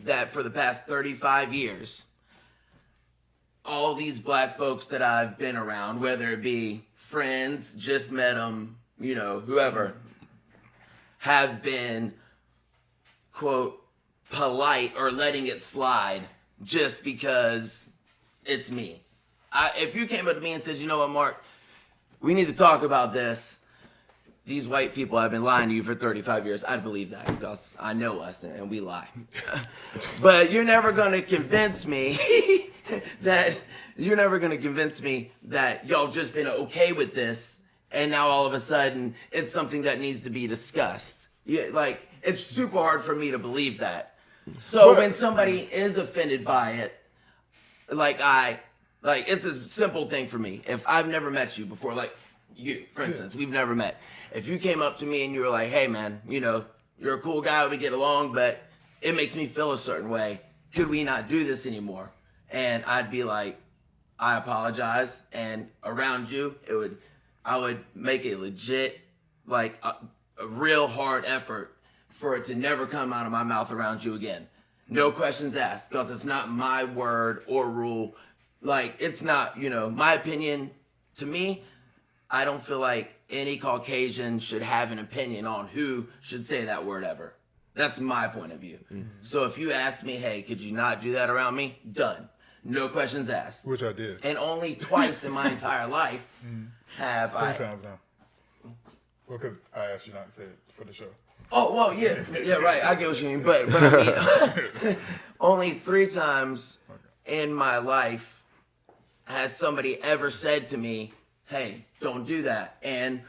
that for the past 35 years, all these black folks that I've been around, whether it be friends, just met them, you know, whoever, have been, quote, polite or letting it slide just because it's me. If you came up to me and said, you know what, Mark, we need to talk about this. These white people have been lying to you for 35 years. I'd believe that because I know us and we lie. But you're never going to convince me that y'all just been okay with this and now all of a sudden it's something that needs to be discussed. Like, it's super hard for me to believe that. So when somebody is offended by it, it's a simple thing for me. If I've never met you before, like you, for instance, we've never met. If you came up to me and you were like, hey man, you know, you're a cool guy, we get along, but it makes me feel a certain way. Could we not do this anymore? And I'd be like, I apologize. And around you, I would make a legit, like a real hard effort for it to never come out of my mouth around you again. No questions asked, because it's not my word or rule. Like, it's not, you know, my opinion. To me, I don't feel like any Caucasian should have an opinion on who should say that word ever. That's my point of view. Mm-hmm. So if you ask me, hey, could you not do that around me? Done. No questions asked. Which I did. And only twice in my entire life have I... 3 times now. Well, because I asked you not to say it for the show. Oh, well, yeah. Yeah, right. I get what you mean. But I mean, only 3 times in my life has somebody ever said to me, hey, don't do that. And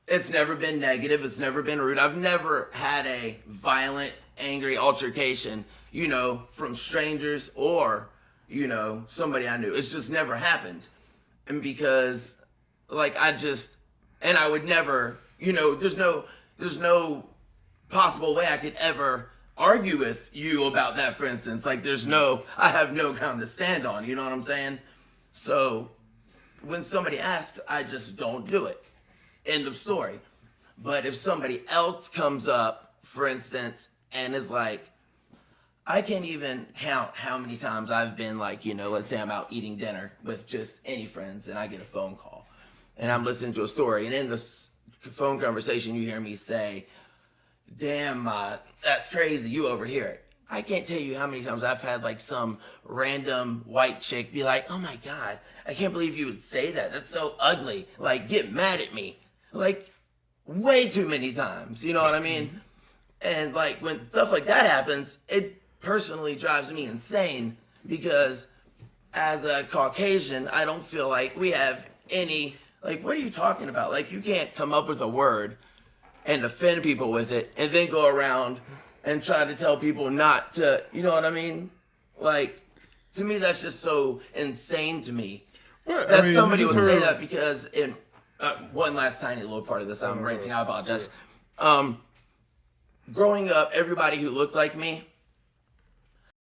it's never been negative. It's never been rude. I've never had a violent, angry altercation, you know, from strangers or, you know, somebody I knew. It's just never happened. And because, like, I would never, you know, there's no possible way I could ever argue with you about that, for instance. Like, I have no ground to stand on, you know what I'm saying? So when somebody asks, I just don't do it. End of story. But if somebody else comes up, for instance, and is like, I can't even count how many times I've been like, you know, let's say I'm out eating dinner with just any friends and I get a phone call and I'm listening to a story, and in this phone conversation you hear me say, damn, that's crazy, you overhear it. I can't tell you how many times I've had like some random white chick be like, oh my God, I can't believe you would say that. That's so ugly. Like, get mad at me. Like, way too many times. You know what I mean? And like, when stuff like that happens, it personally drives me insane because as a Caucasian, I don't feel like we have any, like, what are you talking about? Like, you can't come up with a word and offend people with it and then go around and try to tell people not to, you know what I mean? Like, to me, that's just so insane to me. Well, that somebody would say that because in one last tiny little part of this, I'm ranting, I apologize. Growing up, everybody who looked like me